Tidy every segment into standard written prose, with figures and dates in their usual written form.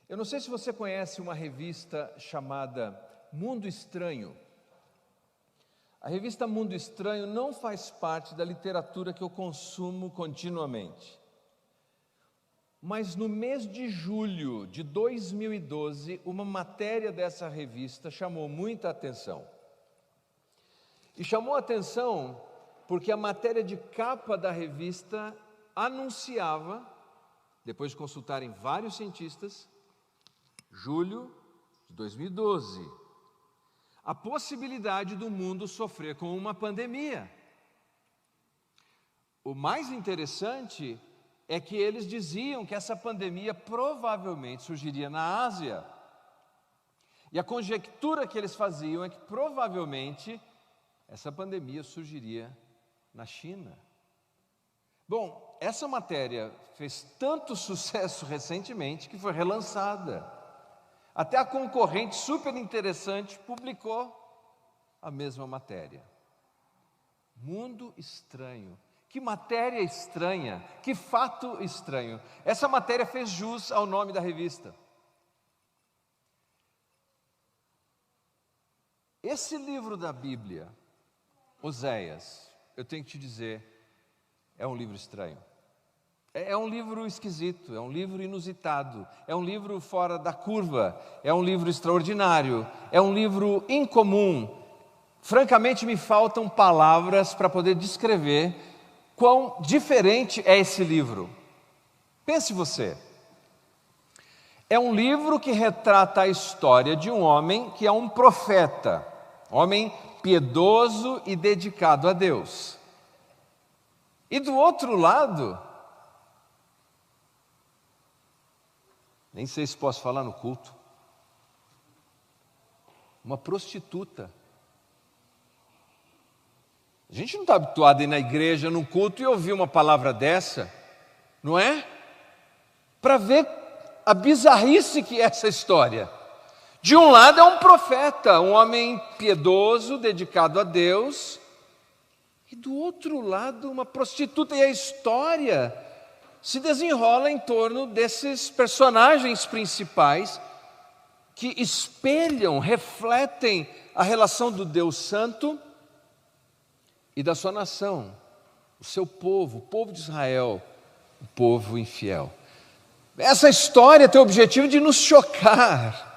Eu não sei se você conhece uma revista chamada Mundo Estranho. A revista Mundo Estranho não faz parte da literatura que eu consumo continuamente. Mas no mês de julho de 2012, uma matéria dessa revista chamou muita atenção. E chamou atenção porque a matéria de capa da revista anunciava, depois de consultarem vários cientistas, julho de 2012, a possibilidade do mundo sofrer com uma pandemia. O mais interessante é que eles diziam que essa pandemia provavelmente surgiria na Ásia. E a conjectura que eles faziam é que provavelmente essa pandemia surgiria na China. Bom, essa matéria fez tanto sucesso recentemente que foi relançada. Até a concorrente super interessante publicou a mesma matéria. Mundo estranho. Que matéria estranha, que fato estranho. Essa matéria fez jus ao nome da revista. Esse livro da Bíblia, Oséias, eu tenho que te dizer, é um livro estranho. É um livro esquisito, é um livro inusitado, é um livro fora da curva, é um livro extraordinário, é um livro incomum. Francamente, me faltam palavras para poder descrever quão diferente é esse livro. Pense você. É um livro que retrata a história de um homem que é um profeta, homem piedoso e dedicado a Deus. E do outro lado, nem sei se posso falar no culto, uma prostituta. A gente não está habituado a ir na igreja, num culto e ouvir uma palavra dessa, não é? Para ver a bizarrice que é essa história. De um lado é um profeta, um homem piedoso, dedicado a Deus, e do outro lado uma prostituta. E a história se desenrola em torno desses personagens principais que espelham, refletem a relação do Deus Santo e da sua nação, o seu povo, o povo de Israel, o povo infiel. Essa história tem o objetivo de nos chocar.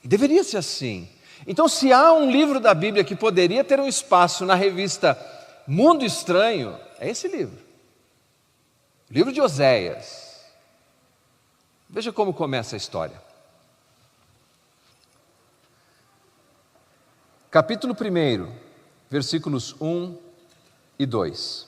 E deveria ser assim. Então, se há um livro da Bíblia que poderia ter um espaço na revista Mundo Estranho, é esse livro. O livro de Oséias. Veja como começa a história. Capítulo 1, versículos 1 e 2.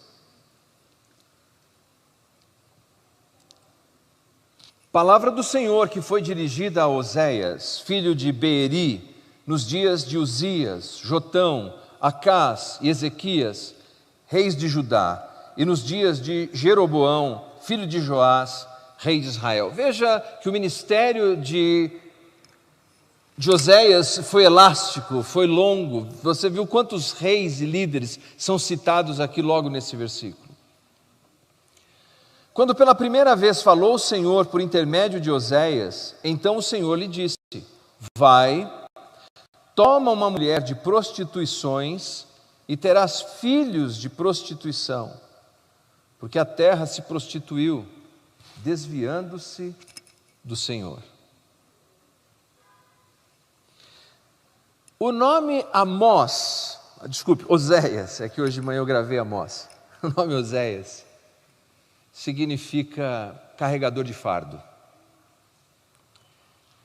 Palavra do Senhor que foi dirigida a Oséias, filho de Beeri, nos dias de Uzias, Jotão, Acás e Ezequias, reis de Judá, e nos dias de Jeroboão, filho de Joás, rei de Israel. Veja que o ministério de Oséias foi elástico, foi longo. Você viu quantos reis e líderes são citados aqui logo nesse versículo. Quando pela primeira vez falou o Senhor por intermédio de Oséias, então o Senhor lhe disse: vai, toma uma mulher de prostituições e terás filhos de prostituição, porque a terra se prostituiu, desviando-se do Senhor. O nome Oséias, é que hoje de manhã eu gravei Amós. O nome Oséias significa carregador de fardo.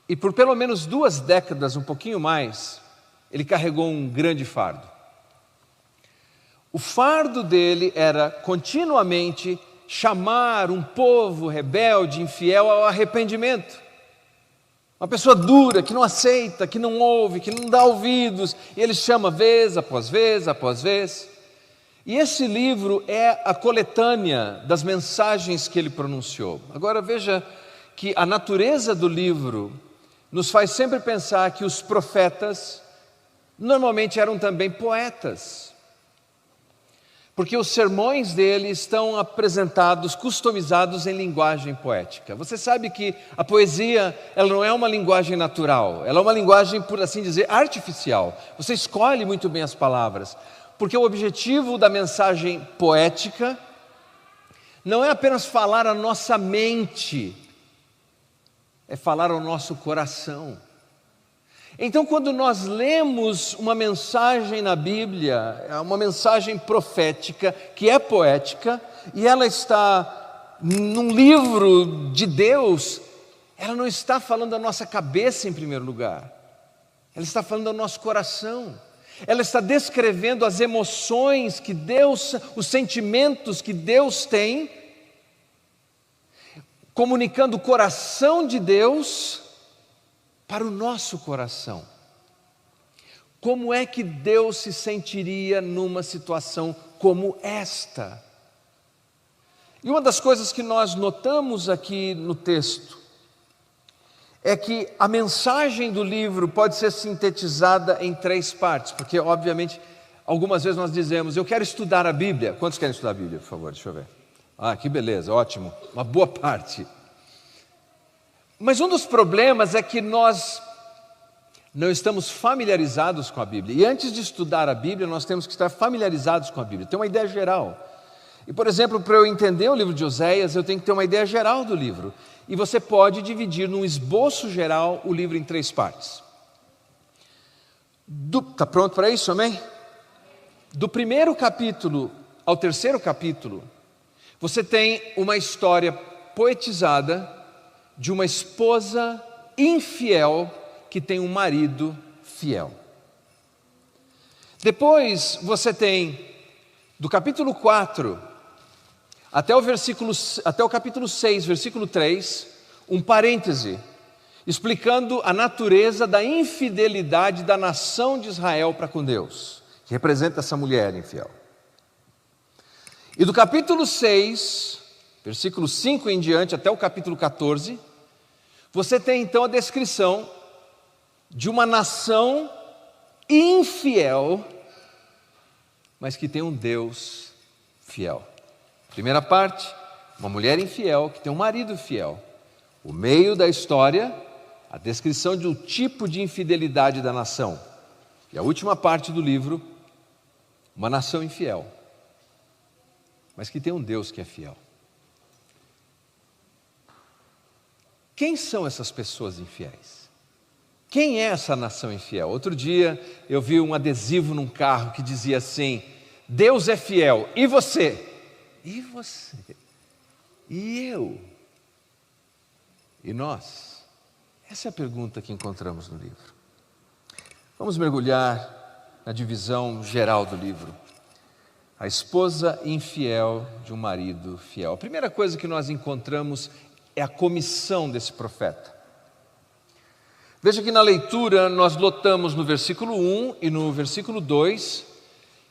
E por pelo menos 2 décadas, um pouquinho mais, ele carregou um grande fardo. O fardo dele era continuamente chamar um povo rebelde, infiel ao arrependimento. Uma pessoa dura, que não aceita, que não ouve, que não dá ouvidos, e ele chama vez após vez, após vez. E esse livro é a coletânea das mensagens que ele pronunciou. Agora veja que a natureza do livro nos faz sempre pensar que os profetas normalmente eram também poetas. porque os sermões dele estão apresentados, customizados em linguagem poética. Você sabe que a poesia, ela não é uma linguagem natural, ela é uma linguagem, por assim dizer, artificial. Você escolhe muito bem as palavras, porque o objetivo da mensagem poética não é apenas falar à nossa mente, é falar ao nosso coração. Então, quando nós lemos uma mensagem na Bíblia, é uma mensagem profética, que é poética, e ela está num livro de Deus, ela não está falando da nossa cabeça em primeiro lugar, ela está falando do nosso coração, ela está descrevendo as emoções que Deus, os sentimentos que Deus tem, comunicando o coração de Deus para o nosso coração. Como é que Deus se sentiria numa situação como esta? E uma das coisas que nós notamos aqui no texto é que a mensagem do livro pode ser sintetizada em 3 partes, porque obviamente algumas vezes nós dizemos: eu quero estudar a Bíblia. Quantos querem estudar a Bíblia, por favor? Deixa eu ver. Ah, que beleza, ótimo, uma boa parte. Mas um dos problemas é que nós não estamos familiarizados com a Bíblia. E antes de estudar a Bíblia, nós temos que estar familiarizados com a Bíblia, ter uma ideia geral. E, por exemplo, para eu entender o livro de Oséias, eu tenho que ter uma ideia geral do livro. E você pode dividir num esboço geral o livro em 3 partes. Está pronto para isso, amém? Do primeiro capítulo ao terceiro capítulo, você tem uma história poetizada de uma esposa infiel que tem um marido fiel. Depois você tem, do capítulo 4 até o capítulo 6, versículo 3, um parêntese, explicando a natureza da infidelidade da nação de Israel para com Deus, que representa essa mulher infiel. E do capítulo 6, versículo 5 em diante, até o capítulo 14, você tem então a descrição de uma nação infiel, mas que tem um Deus fiel. Primeira parte, uma mulher infiel que tem um marido fiel. O meio da história, a descrição do tipo de infidelidade da nação. E a última parte do livro, uma nação infiel, mas que tem um Deus que é fiel. Quem são essas pessoas infiéis? Quem é essa nação infiel? Outro dia eu vi um adesivo num carro que dizia assim: Deus é fiel, e você? E você? E eu? E nós? Essa é a pergunta que encontramos no livro. Vamos mergulhar na divisão geral do livro. A esposa infiel de um marido fiel. A primeira coisa que nós encontramos é a comissão desse profeta. Veja que na leitura nós notamos no versículo 1 e no versículo 2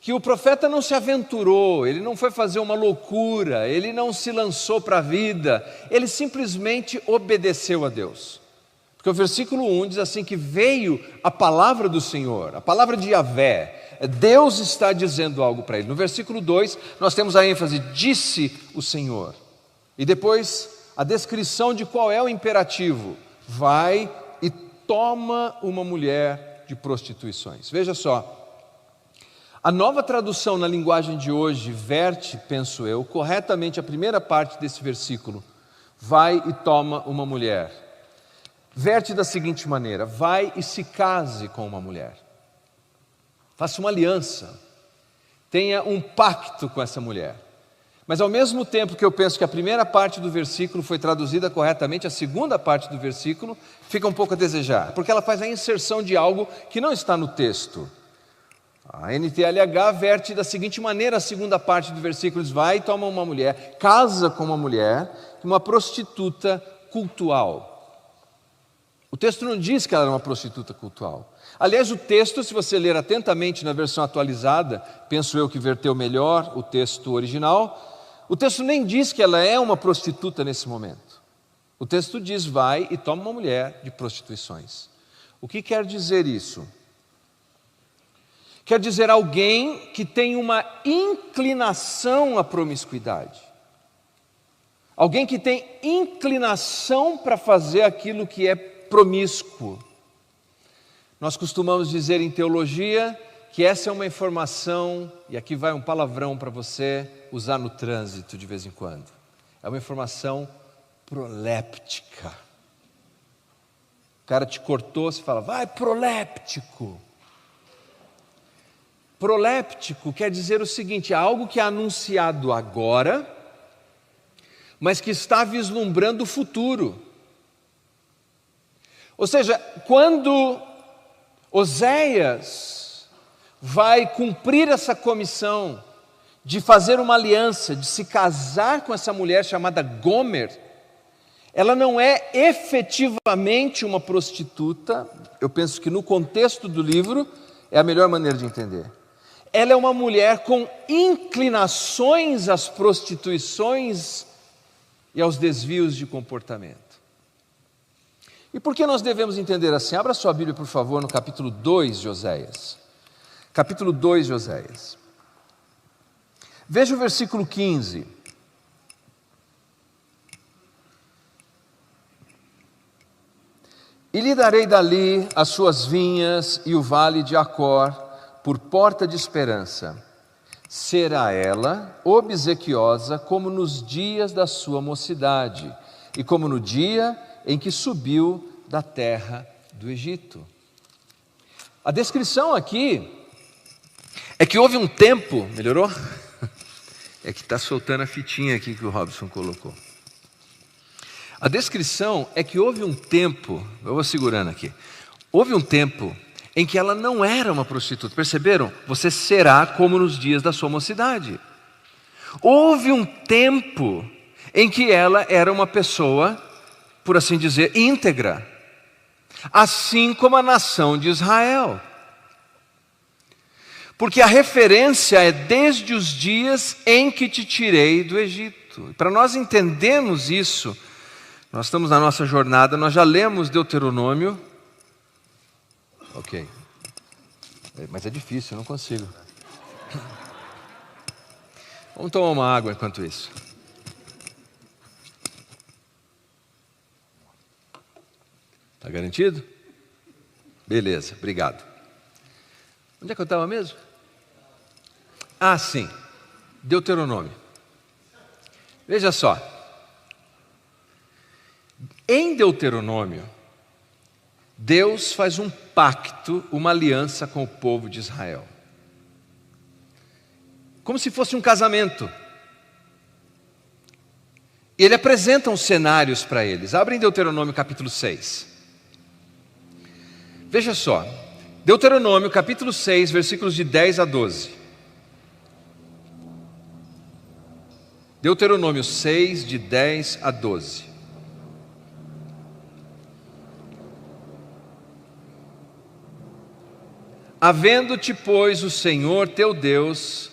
que o profeta não se aventurou, ele não foi fazer uma loucura, ele não se lançou para a vida, ele simplesmente obedeceu a Deus. Porque o versículo 1 diz assim que veio a palavra do Senhor, a palavra de Yahvé, Deus está dizendo algo para ele. No versículo 2 nós temos a ênfase, disse o Senhor. E depois a descrição de qual é o imperativo, vai e toma uma mulher de prostituições. Veja só, a nova tradução na linguagem de hoje verte, penso eu, corretamente a primeira parte desse versículo, vai e toma uma mulher. Verte da seguinte maneira: vai e se case com uma mulher. Faça uma aliança, tenha um pacto com essa mulher. Mas ao mesmo tempo que eu penso que a primeira parte do versículo foi traduzida corretamente, a segunda parte do versículo fica um pouco a desejar, porque ela faz a inserção de algo que não está no texto. A NTLH verte da seguinte maneira a segunda parte do versículo: diz, vai e toma uma mulher, casa com uma mulher, uma prostituta cultual. O texto não diz que ela era uma prostituta cultual. Aliás, o texto, se você ler atentamente na versão atualizada, penso eu que verteu melhor o texto original, o texto nem diz que ela é uma prostituta nesse momento. O texto diz, vai e toma uma mulher de prostituições. O que quer dizer isso? Quer dizer, alguém que tem uma inclinação à promiscuidade. Alguém que tem inclinação para fazer aquilo que é promíscuo. Nós costumamos dizer em teologia que essa é uma informação, e aqui vai um palavrão para você usar no trânsito de vez em quando. É uma informação proléptica. O cara te cortou, você fala, vai proléptico. Proléptico quer dizer o seguinte, é algo que é anunciado agora, mas que está vislumbrando o futuro. Ou seja, quando Oséias vai cumprir essa comissão de fazer uma aliança, de se casar com essa mulher chamada Gomer, ela não é efetivamente uma prostituta, eu penso que no contexto do livro é a melhor maneira de entender. Ela é uma mulher com inclinações às prostituições e aos desvios de comportamento. E por que nós devemos entender assim? Abra sua Bíblia, por favor, no capítulo 2 de Oséias. Capítulo 2 de Oséias. Veja o versículo 15. E lhe darei dali as suas vinhas e o vale de Acor por porta de esperança. Será ela obsequiosa como nos dias da sua mocidade e como no dia em que subiu da terra do Egito. A descrição aqui é que houve um tempo, melhorou? É que está soltando a fitinha aqui que o Robson colocou. A descrição é que houve um tempo, eu vou segurando aqui, houve um tempo em que ela não era uma prostituta, perceberam? Você será como nos dias da sua mocidade. Houve um tempo em que ela era uma pessoa, por assim dizer, íntegra, assim como a nação de Israel. Porque a referência é desde os dias em que te tirei do Egito. E para nós entendermos isso, nós estamos na nossa jornada, nós já lemos Deuteronômio. Ok. Mas é difícil, eu não consigo. Vamos tomar uma água enquanto isso. Está garantido? Beleza, obrigado. Onde é que eu estava mesmo? Ah, sim. Deuteronômio. Veja só. Em Deuteronômio, Deus faz um pacto, uma aliança com o povo de Israel. Como se fosse um casamento. Ele apresenta uns cenários para eles. Abrem Deuteronômio capítulo 6. Veja só. Deuteronômio capítulo 6, versículos de 10 a 12. Deuteronômio 6, de 10 a 12. Havendo-te, pois, o Senhor teu Deus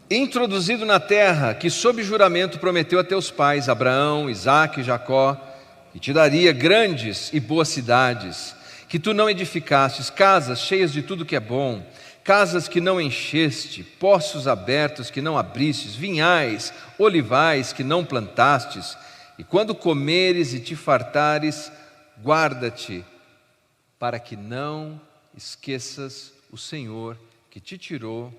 introduzido na terra que sob juramento prometeu a teus pais, Abraão, Isaque e Jacó, que te daria grandes e boas cidades, que tu não edificastes, casas cheias de tudo que é bom, casas que não encheste, poços abertos que não abristes, vinhais, olivais que não plantastes, e quando comeres e te fartares, guarda-te, para que não esqueças o Senhor que te tirou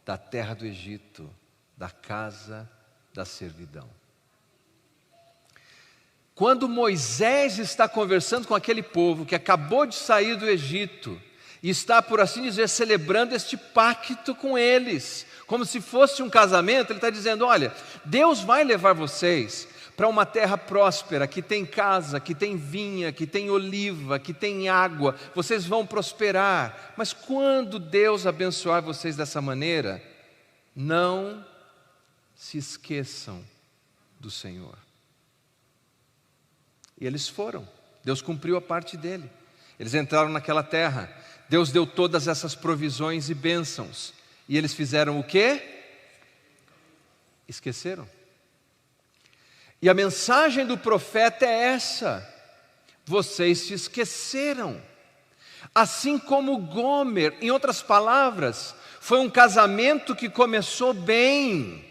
da terra do Egito, da casa da servidão. Quando Moisés está conversando com aquele povo que acabou de sair do Egito e está, por assim dizer, celebrando este pacto com eles, como se fosse um casamento, ele está dizendo, olha, Deus vai levar vocês para uma terra próspera, que tem casa, que tem vinha, que tem oliva, que tem água, vocês vão prosperar. Mas quando Deus abençoar vocês dessa maneira, não se esqueçam do Senhor. E eles foram, Deus cumpriu a parte dele. Eles entraram naquela terra, Deus deu todas essas provisões e bênçãos. E eles fizeram o quê? Esqueceram. E a mensagem do profeta é essa: vocês se esqueceram. Assim como Gomer, em outras palavras, Foi um casamento que começou bem.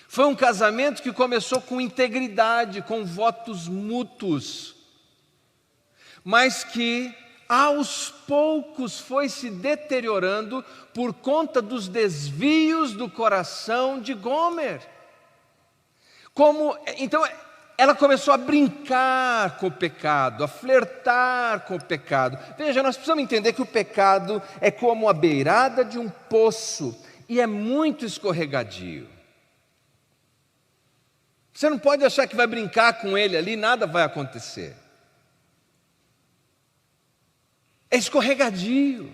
Foi um casamento que começou com integridade, com votos mútuos, mas que aos poucos foi se deteriorando por conta dos desvios do coração de Gomer. Então, ela começou a brincar com o pecado, a flertar com o pecado. Veja, nós precisamos entender que o pecado é como a beirada de um poço e é muito escorregadio. Você não pode achar que vai brincar com ele ali, nada vai acontecer. É escorregadio.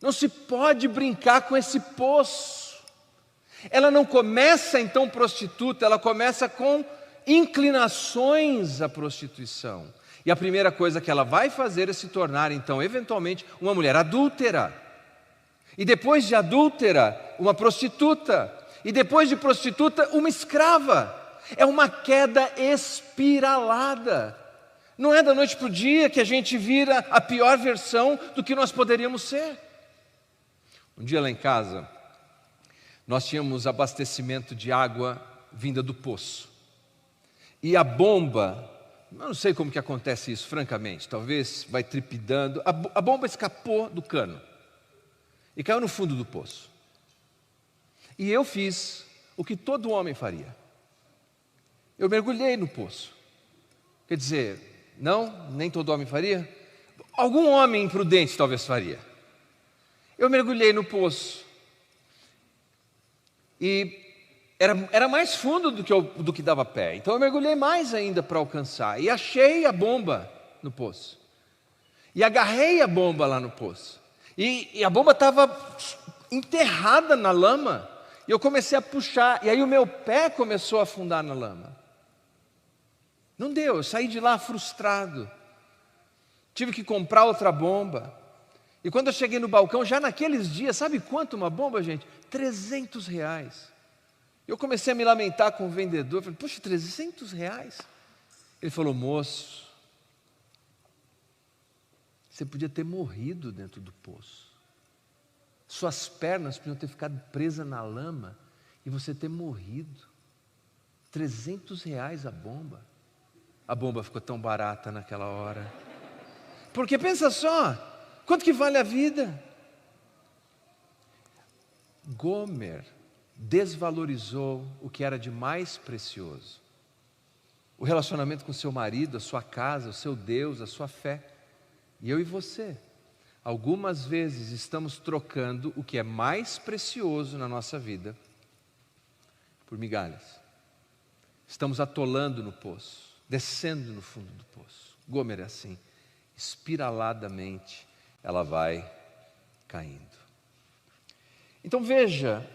Não se pode brincar com esse poço. Ela não começa então prostituta, ela começa com inclinações à prostituição. E a primeira coisa que ela vai fazer é se tornar então, eventualmente, uma mulher adúltera. E depois de adúltera, uma prostituta. E depois de prostituta, uma escrava. É uma queda espiralada. Não é da noite para o dia que a gente vira a pior versão do que nós poderíamos ser. Um dia lá em casa, nós tínhamos abastecimento de água vinda do poço. E a bomba, eu não sei como que acontece isso, francamente, talvez vai trepidando. A bomba escapou do cano e caiu no fundo do poço. E eu fiz o que todo homem faria. Eu mergulhei no poço. Quer dizer, não, nem todo homem faria. Algum homem imprudente talvez faria. Eu mergulhei no poço. E era mais fundo do que dava pé. Então eu mergulhei mais ainda para alcançar. E achei a bomba no poço. E agarrei a bomba lá no poço. E a bomba estava enterrada na lama. E eu comecei a puxar. E aí o meu pé começou a afundar na lama. Não deu, eu saí de lá frustrado. Tive que comprar outra bomba. E quando eu cheguei no balcão, já naqueles dias, sabe quanto uma bomba, gente? R$300. Eu comecei a me lamentar com o vendedor. Falei, poxa, R$300? Ele falou, moço, você podia ter morrido dentro do poço. Suas pernas podiam ter ficado presas na lama e você ter morrido. R$300 a bomba. A bomba ficou tão barata naquela hora. Porque pensa só, quanto que vale a vida? Gomer desvalorizou o que era de mais precioso. O relacionamento com seu marido, a sua casa, o seu Deus, a sua fé. E eu e você, algumas vezes estamos trocando o que é mais precioso na nossa vida por migalhas. Estamos atolando no poço, descendo no fundo do poço. Gomer é assim, espiraladamente ela vai caindo. Então veja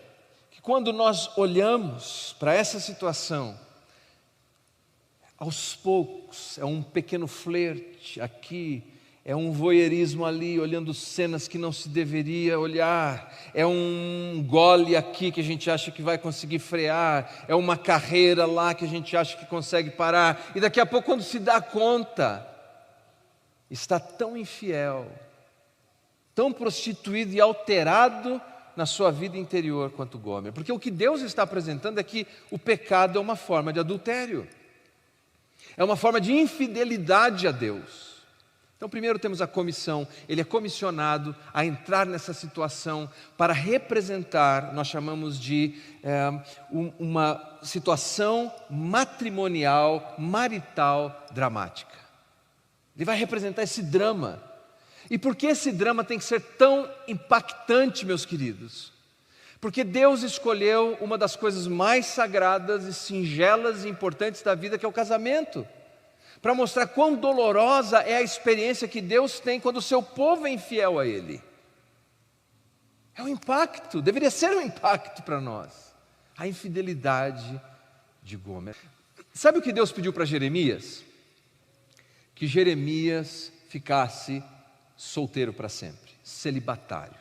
que quando nós olhamos para essa situação, aos poucos, é um pequeno flerte aqui, é um voyeurismo ali, olhando cenas que não se deveria olhar, é um gole aqui que a gente acha que vai conseguir frear, é uma carreira lá que a gente acha que consegue parar, e daqui a pouco, quando se dá conta, está tão infiel, tão prostituído e alterado na sua vida interior quanto Gomer. Porque o que Deus está apresentando é que o pecado é uma forma de adultério, é uma forma de infidelidade a Deus. Então, primeiro temos a comissão, ele é comissionado a entrar nessa situação para representar, nós chamamos de uma situação matrimonial, marital, dramática. Ele vai representar esse drama. E por que esse drama tem que ser tão impactante, meus queridos? Porque Deus escolheu uma das coisas mais sagradas e singelas e importantes da vida, que é o casamento, para mostrar quão dolorosa é a experiência que Deus tem quando o seu povo é infiel a Ele. É um impacto, deveria ser um impacto para nós, a infidelidade de Gomer. Sabe o que Deus pediu para Jeremias? Que Jeremias ficasse solteiro para sempre, celibatário.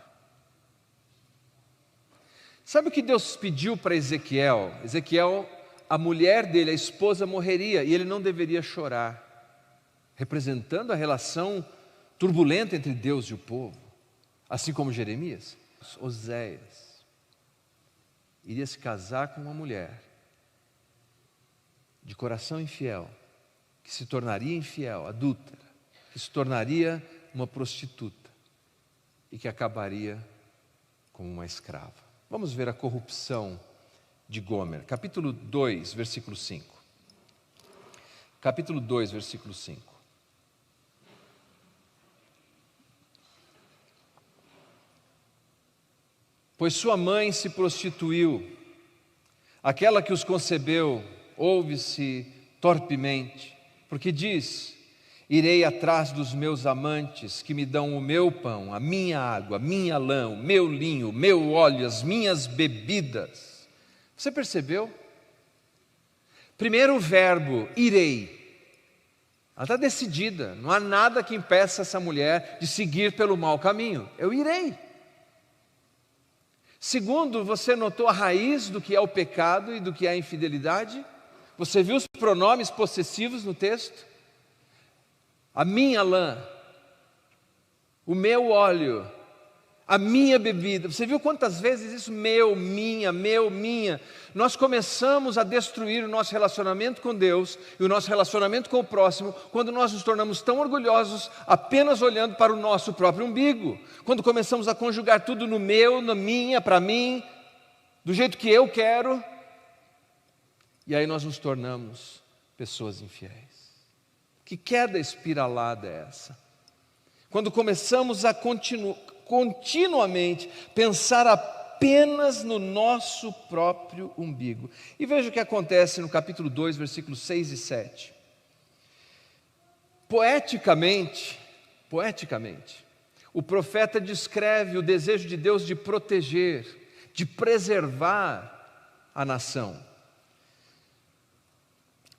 Sabe o que Deus pediu para Ezequiel? Ezequiel, a mulher dele, a esposa, morreria e ele não deveria chorar, representando a relação turbulenta entre Deus e o povo, assim como Jeremias. Oséias, iria se casar com uma mulher de coração infiel, que se tornaria infiel, adúltera, que se tornaria uma prostituta e que acabaria como uma escrava. Vamos ver a corrupção de Gomer. Capítulo 2, versículo 5. Capítulo 2, versículo 5. Pois sua mãe se prostituiu, aquela que os concebeu, ouve-se torpemente, porque diz: irei atrás dos meus amantes, que me dão o meu pão, a minha água, a minha lã, o meu linho, o meu óleo, as minhas bebidas. Você percebeu? Primeiro o verbo, irei. Ela está decidida, não há nada que impeça essa mulher de seguir pelo mau caminho. Eu irei. Segundo, você notou a raiz do que é o pecado e do que é a infidelidade? Você viu os pronomes possessivos no texto? A minha lã, o meu óleo, a minha bebida. Você viu quantas vezes isso? Meu, minha. Nós começamos a destruir o nosso relacionamento com Deus e o nosso relacionamento com o próximo quando nós nos tornamos tão orgulhosos apenas olhando para o nosso próprio umbigo. Quando começamos a conjugar tudo no meu, na minha, para mim, do jeito que eu quero. E aí nós nos tornamos pessoas infiéis. Que queda espiralada é essa? Quando começamos a continuamente pensar apenas no nosso próprio umbigo. E veja o que acontece no capítulo 2, versículos 6 e 7. Poeticamente, o profeta descreve o desejo de Deus de proteger, de preservar a nação.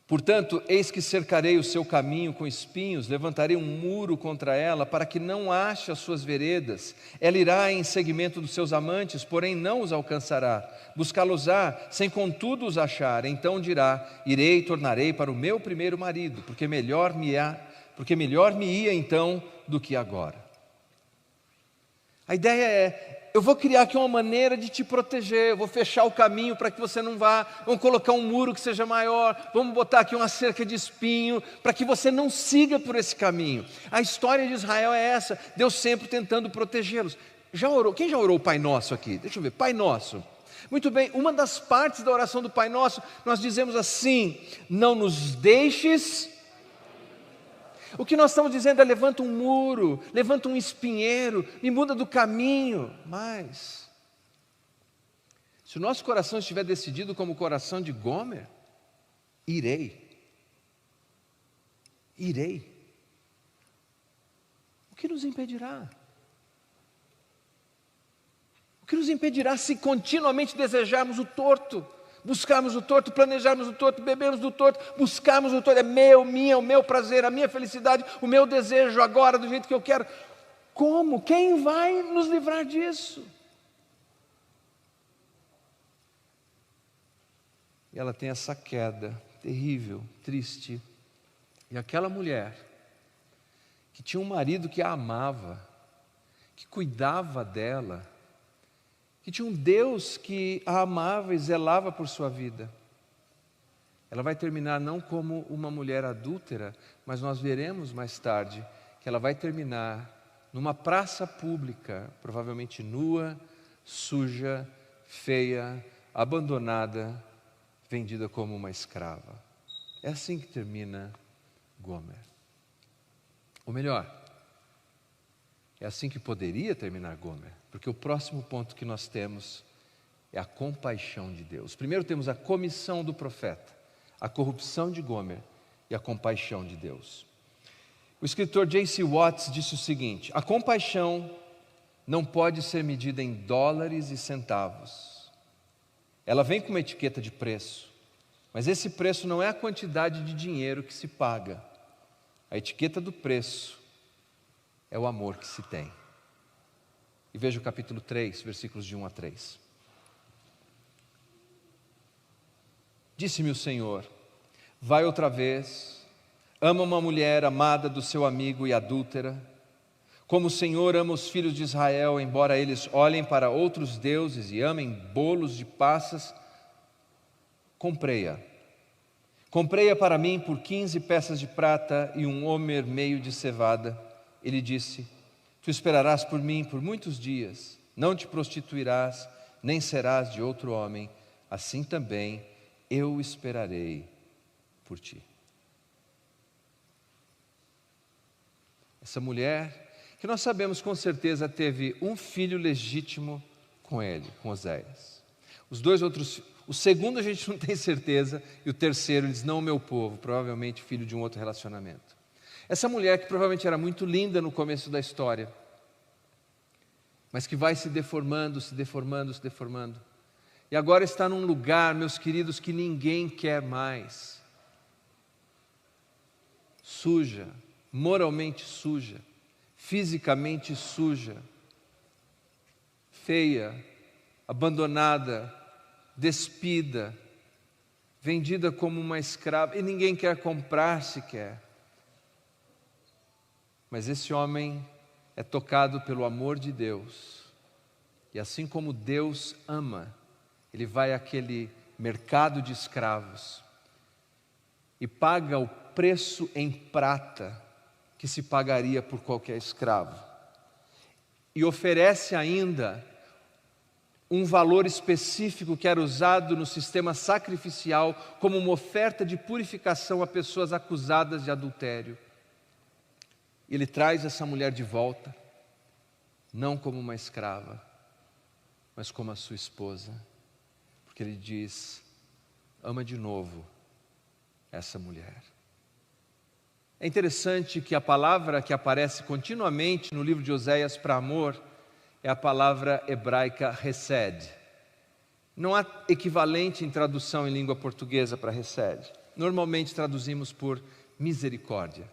Portanto, eis que cercarei o seu caminho com espinhos, levantarei um muro contra ela, para que não ache as suas veredas. Ela irá em seguimento dos seus amantes, porém não os alcançará. Buscá-los-á, sem contudo os achar. Então dirá: irei e tornarei para o meu primeiro marido, porque melhor me ia então do que agora. A ideia é: eu vou criar aqui uma maneira de te proteger, eu vou fechar o caminho para que você não vá, vamos colocar um muro que seja maior, vamos botar aqui uma cerca de espinho, para que você não siga por esse caminho. A história de Israel é essa, Deus sempre tentando protegê-los. Já orou? Quem já orou o Pai Nosso aqui? Deixa eu ver, Pai Nosso. Muito bem, uma das partes da oração do Pai Nosso, nós dizemos assim: não nos deixes. O que nós estamos dizendo é: levanta um muro, levanta um espinheiro, me muda do caminho. Mas, se o nosso coração estiver decidido como o coração de Gomer, irei. O que nos impedirá? O que nos impedirá se continuamente desejarmos o torto? Buscarmos o torto, planejarmos o torto, bebermos do torto, buscarmos o torto, é meu, minha, o meu prazer, a minha felicidade, o meu desejo agora, do jeito que eu quero. Como? Quem vai nos livrar disso? E ela tem essa queda terrível, triste. E aquela mulher, que tinha um marido que a amava, que cuidava dela, que tinha um Deus que a amava e zelava por sua vida, ela vai terminar não como uma mulher adúltera, mas nós veremos mais tarde que ela vai terminar numa praça pública, provavelmente nua, suja, feia, abandonada, vendida como uma escrava. É assim que termina Gomer. Ou melhor, é assim que poderia terminar Gomer, porque o próximo ponto que nós temos é a compaixão de Deus. Primeiro temos a comissão do profeta, a corrupção de Gomer e a compaixão de Deus. O escritor J.C. Watts disse o seguinte: a compaixão não pode ser medida em dólares e centavos. Ela vem com uma etiqueta de preço, mas esse preço não é a quantidade de dinheiro que se paga. A etiqueta do preço é o amor que se tem. E veja o capítulo 3, versículos de 1 a 3. Disse-me o Senhor: vai outra vez, ama uma mulher amada do seu amigo e adúltera, Como o Senhor ama os filhos de Israel, embora eles olhem para outros deuses e amem bolos de passas, comprei-a. Comprei-a para mim por 15 peças de prata e um homer meio de cevada. Ele disse: tu esperarás por mim por muitos dias, não te prostituirás, nem serás de outro homem. Assim também eu esperarei por ti. Essa mulher, que nós sabemos com certeza teve um filho legítimo com ele, com Oséias. Os dois outros, o segundo a gente não tem certeza, e o terceiro, ele diz: não o meu povo, provavelmente filho de um outro relacionamento. Essa mulher, que provavelmente era muito linda no começo da história, mas que vai se deformando, se deformando, se deformando, e agora está num lugar, meus queridos, que ninguém quer mais. Suja, moralmente suja, fisicamente suja, feia, abandonada, despida, vendida como uma escrava, e ninguém quer comprar sequer. Mas esse homem é tocado pelo amor de Deus, e assim como Deus ama, ele vai àquele mercado de escravos e paga o preço em prata que se pagaria por qualquer escravo, e oferece ainda um valor específico que era usado no sistema sacrificial como uma oferta de purificação a pessoas acusadas de adultério. Ele traz essa mulher de volta, não como uma escrava, mas como a sua esposa, porque ele diz: ama de novo essa mulher. É interessante que a palavra que aparece continuamente no livro de Oséias para amor é a palavra hebraica hesed. Não há equivalente em tradução em língua portuguesa para hesed. Normalmente traduzimos por misericórdia.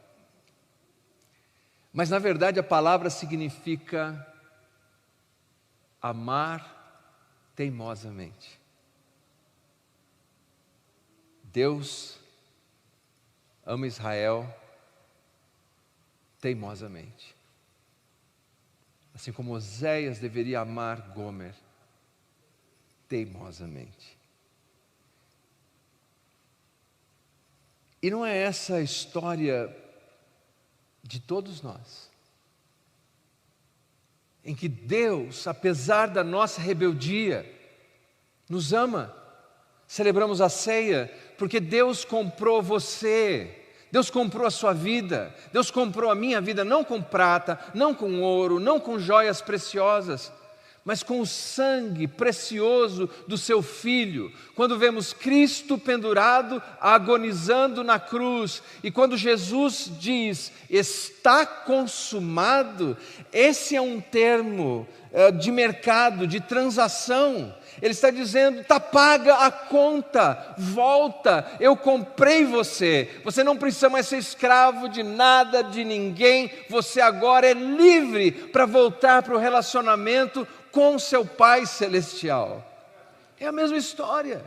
Mas na verdade a palavra significa amar teimosamente. Deus ama Israel teimosamente. Assim como Oséias deveria amar Gomer teimosamente. E não é essa a história de todos nós, em que Deus, apesar da nossa rebeldia, nos ama. Celebramos a ceia porque Deus comprou você, Deus comprou a sua vida, Deus comprou a minha vida, não com prata, não com ouro, não com joias preciosas, mas com o sangue precioso do seu Filho. Quando vemos Cristo pendurado, agonizando na cruz, e quando Jesus diz: está consumado, esse é um termo de mercado, de transação. Ele está dizendo: está paga a conta, volta, eu comprei você, você não precisa mais ser escravo de nada, de ninguém, você agora é livre para voltar para o relacionamento com seu Pai Celestial. É a mesma história.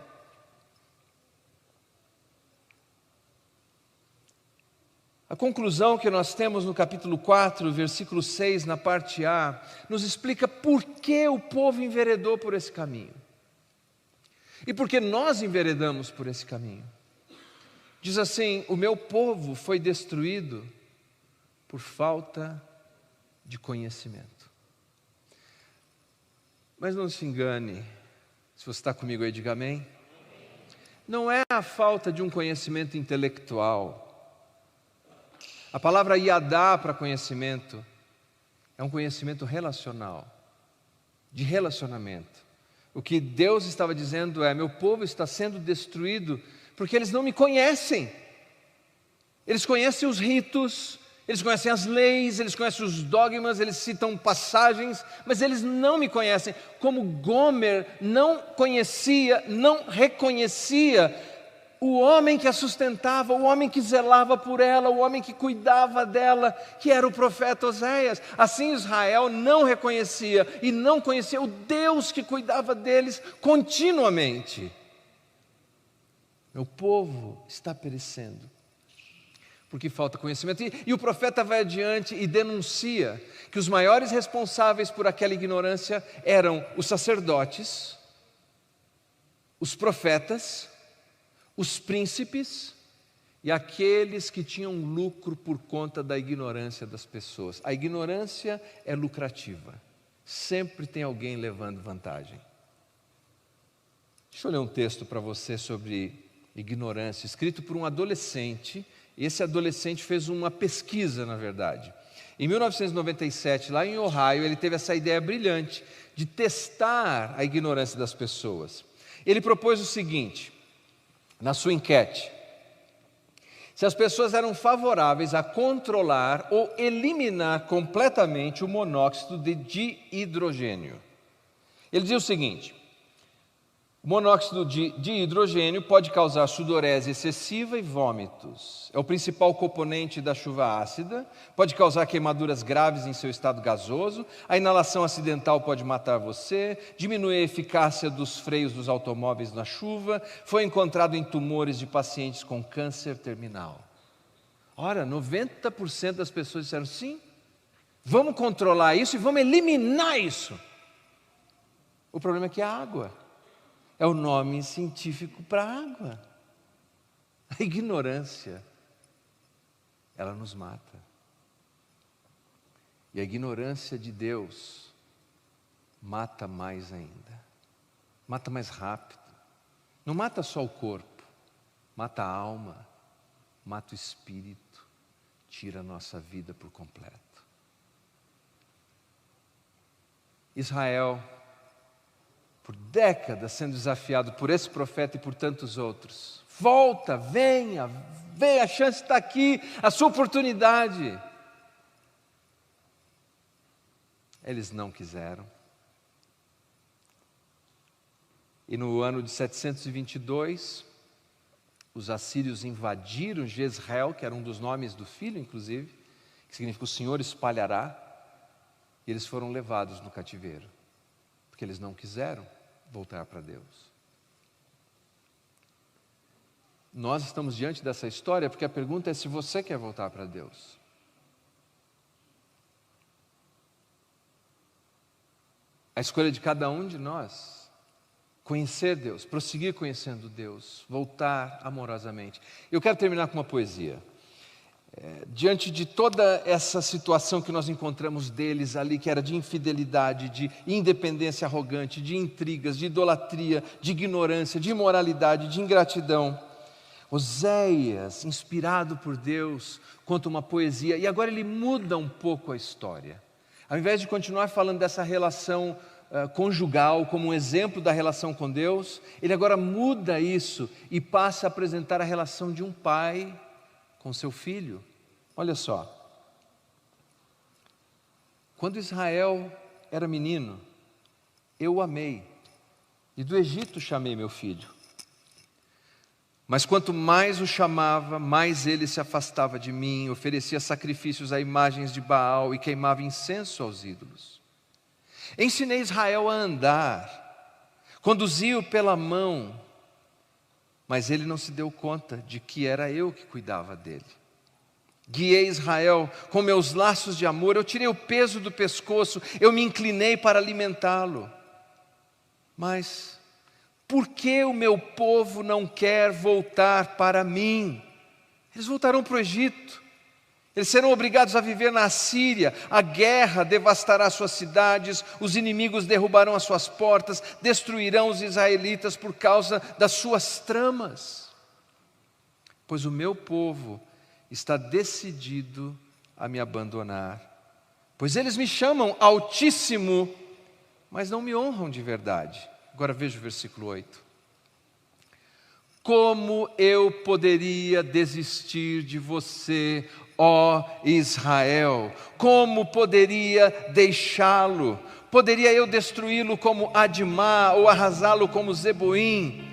A conclusão que nós temos no capítulo 4, versículo 6, na parte A, nos explica por que o povo enveredou por esse caminho. E por que nós enveredamos por esse caminho. Diz assim: o meu povo foi destruído por falta de conhecimento. Mas não se engane, se você está comigo aí, diga amém. Não é a falta de um conhecimento intelectual. A palavra yadá para conhecimento é um conhecimento relacional, de relacionamento. O que Deus estava dizendo é: meu povo está sendo destruído porque eles não me conhecem. Eles conhecem os ritos, eles conhecem as leis, eles conhecem os dogmas, eles citam passagens, mas eles não me conhecem. Como Gomer não conhecia, não reconhecia o homem que a sustentava, o homem que zelava por ela, o homem que cuidava dela, que era o profeta Oséias. Assim Israel não reconhecia e não conhecia o Deus que cuidava deles continuamente. Meu povo está perecendo porque falta conhecimento. E o profeta vai adiante e denuncia que os maiores responsáveis por aquela ignorância eram os sacerdotes, os profetas, os príncipes e aqueles que tinham lucro por conta da ignorância das pessoas. A ignorância é lucrativa. Sempre tem alguém levando vantagem. Deixa eu ler um texto para você sobre ignorância, escrito por um adolescente. Esse adolescente fez uma pesquisa, na verdade. Em 1997, lá em Ohio, ele teve essa ideia brilhante de testar a ignorância das pessoas. Ele propôs o seguinte, na sua enquete: se as pessoas eram favoráveis a controlar ou eliminar completamente o monóxido de dihidrogênio. Ele dizia o seguinte: o monóxido de hidrogênio pode causar sudorese excessiva e vômitos. É o principal componente da chuva ácida, pode causar queimaduras graves em seu estado gasoso, a inalação acidental pode matar você, diminui a eficácia dos freios dos automóveis na chuva, foi encontrado em tumores de pacientes com câncer terminal. Ora, 90% das pessoas disseram sim, vamos controlar isso e vamos eliminar isso. O problema é que a água é o nome científico para a água. A ignorância, ela nos mata. E a ignorância de Deus mata mais ainda. Mata mais rápido. Não mata só o corpo, mata a alma, mata o espírito, tira a nossa vida por completo. Israel, por décadas sendo desafiado por esse profeta e por tantos outros. Volta, venha, a chance está aqui, a sua oportunidade. Eles não quiseram. E no ano de 722, os assírios invadiram Jezreel, que era um dos nomes do filho, inclusive, que significa o Senhor espalhará, e eles foram levados no cativeiro, porque eles não quiseram voltar para Deus. Nós estamos diante dessa história porque a pergunta é se você quer voltar para Deus. A escolha de cada um de nós, conhecer Deus, prosseguir conhecendo Deus, voltar amorosamente. Eu quero terminar com uma poesia. Diante de toda essa situação que nós encontramos deles ali, que era de infidelidade, de independência arrogante, de intrigas, de idolatria, de ignorância, de imoralidade, de ingratidão, Oséias, inspirado por Deus, conta uma poesia, e agora ele muda um pouco a história. Ao invés de continuar falando dessa relação conjugal como um exemplo da relação com Deus, ele agora muda isso e passa a apresentar a relação de um pai com seu filho. Olha só. Quando Israel era menino, eu o amei, e do Egito chamei meu filho. Mas quanto mais o chamava, mais ele se afastava de mim, oferecia sacrifícios a imagens de Baal e queimava incenso aos ídolos. Ensinei Israel a andar, conduzi-o pela mão, mas ele não se deu conta de que era eu que cuidava dele. Guiei Israel com meus laços de amor, eu tirei o peso do pescoço, eu me inclinei para alimentá-lo. Mas por que o meu povo não quer voltar para mim? Eles voltarão para o Egito. Eles serão obrigados a viver na Assíria, a guerra devastará suas cidades, os inimigos derrubarão as suas portas, destruirão os israelitas por causa das suas tramas. Pois o meu povo está decidido a me abandonar. Pois eles me chamam Altíssimo, mas não me honram de verdade. Agora veja o versículo 8. Como eu poderia desistir de você, ó Israel? Como poderia deixá-lo? Poderia eu destruí-lo como Admá ou arrasá-lo como Zeboim?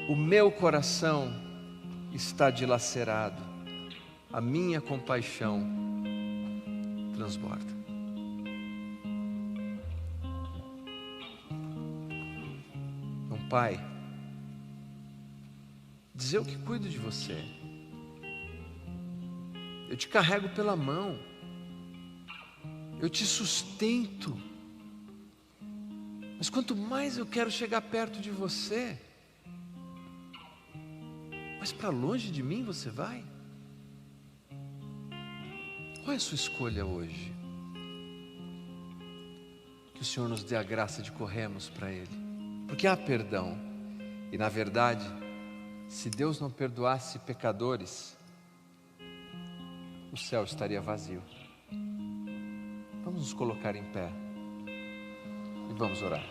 O meu coração está dilacerado, a minha compaixão transborda. Um pai dizer: eu que cuido de você, eu te carrego pela mão, eu te sustento. Mas quanto mais eu quero chegar perto de você, mais para longe de mim você vai. Qual é a sua escolha hoje? Que o Senhor nos dê a graça de corrermos para Ele, porque há perdão. E na verdade, se Deus não perdoasse pecadores, o céu estaria vazio. Vamos nos colocar em pé e vamos orar.